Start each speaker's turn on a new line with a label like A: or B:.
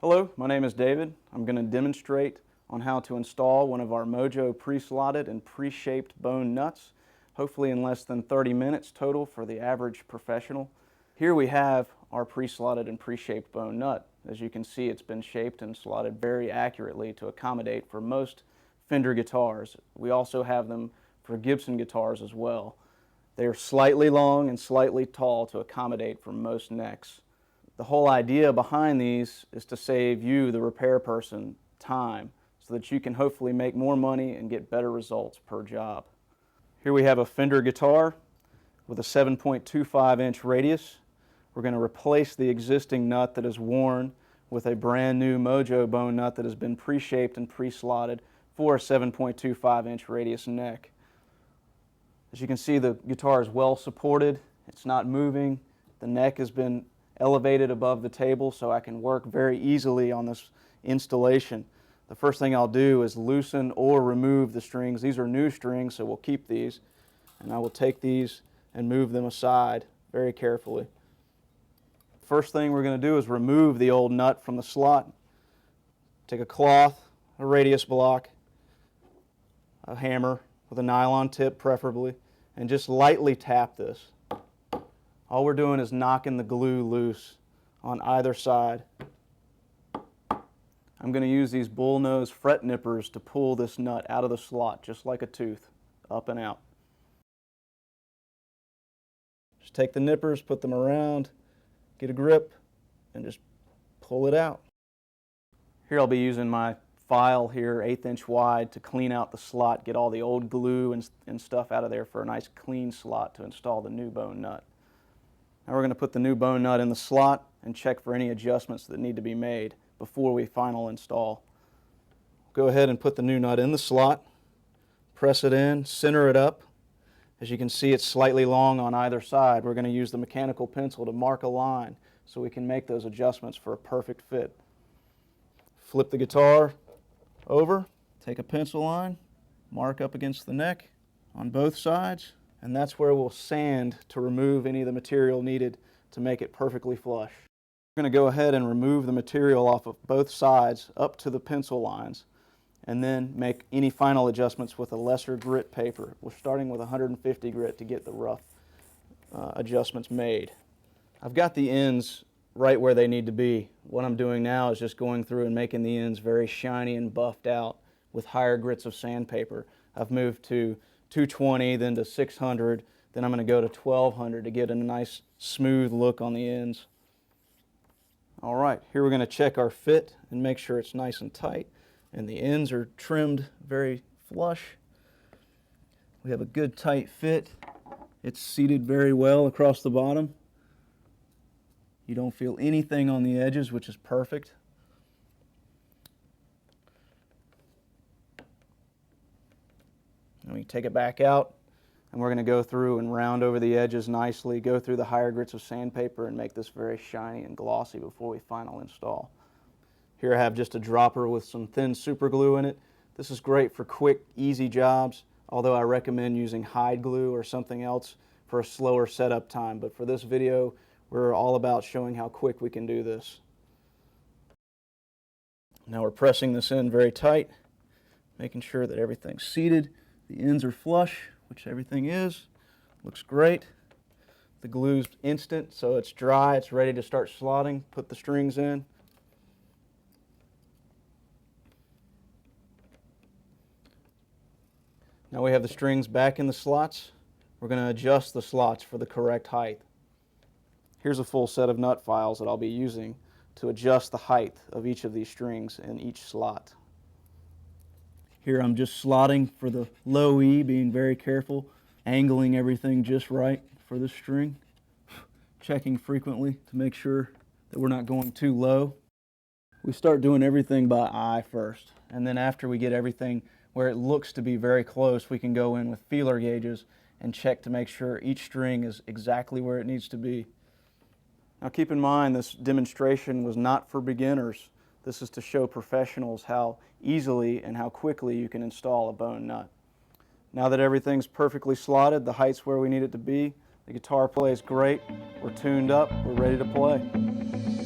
A: Hello, my name is David. I'm going to demonstrate on how to install one of our Mojo pre-slotted and pre-shaped bone nuts, hopefully in less than 30 minutes total for the average professional. Here we have our pre-slotted and pre-shaped bone nut. As you can see, it's been shaped and slotted very accurately to accommodate for most Fender guitars. We also have them for Gibson guitars as well. They are slightly long and slightly tall to accommodate for most necks. The whole idea behind these is to save you, the repair person, time so that you can hopefully make more money and get better results per job. Here we have a Fender guitar with a 7.25-inch radius. We're going to replace the existing nut that is worn with a brand new Mojo bone nut that has been pre-shaped and pre-slotted for a 7.25-inch radius neck. As you can see, the guitar is well supported. It's not moving. The neck has been elevated above the table so I can work very easily on this installation. The first thing I'll do is loosen or remove the strings. These are new strings, so we'll keep these. And I will take these and move them aside very carefully. First thing we're going to do is remove the old nut from the slot. Take a cloth, a radius block, a hammer with a nylon tip preferably, and just lightly tap this. All we're doing is knocking the glue loose on either side. I'm going to use these bullnose fret nippers to pull this nut out of the slot just like a tooth, up and out. Just take the nippers, put them around, get a grip, and just pull it out. Here I'll be using my file here, 1/8 inch wide, to clean out the slot, get all the old glue and stuff out of there for a nice clean slot to install the new bone nut. Now we're going to put the new bone nut in the slot and check for any adjustments that need to be made before we final install. Go ahead and put the new nut in the slot, press it in, center it up. As you can see, it's slightly long on either side. We're going to use the mechanical pencil to mark a line so we can make those adjustments for a perfect fit. Flip the guitar over, take a pencil line, mark up against the neck on both sides, and that's where we'll sand to remove any of the material needed to make it perfectly flush. We're going to go ahead and remove the material off of both sides up to the pencil lines and then make any final adjustments with a lesser grit paper. We're starting with 150 grit to get the rough adjustments made. I've got the ends right where they need to be. What I'm doing now is just going through and making the ends very shiny and buffed out with higher grits of sandpaper. I've moved to 220, then to 600, then I'm going to go to 1200 to get a nice smooth look on the ends. All right, here we're going to check our fit and make sure it's nice and tight, and the ends are trimmed very flush. We have a good tight fit. It's seated very well across the bottom. You don't feel anything on the edges, which is perfect. And we take it back out, and we're going to go through and round over the edges nicely, go through the higher grits of sandpaper and make this very shiny and glossy before we final install. Here I have just a dropper with some thin super glue in it. This is great for quick, easy jobs, although I recommend using hide glue or something else for a slower setup time. But for this video, we're all about showing how quick we can do this. Now we're pressing this in very tight, making sure that everything's seated. The ends are flush, which everything is. Looks great. The glue's instant, so it's dry. It's ready to start slotting. Put the strings in. Now we have the strings back in the slots. We're going to adjust the slots for the correct height. Here's a full set of nut files that I'll be using to adjust the height of each of these strings in each slot. Here I'm just slotting for the low E, being very careful, angling everything just right for the string, checking frequently to make sure that we're not going too low. We start doing everything by eye first, and then after we get everything where it looks to be very close, we can go in with feeler gauges and check to make sure each string is exactly where it needs to be. Now keep in mind, this demonstration was not for beginners. This is to show professionals how easily and how quickly you can install a bone nut. Now that everything's perfectly slotted, the height's where we need it to be, the guitar plays great, we're tuned up, we're ready to play.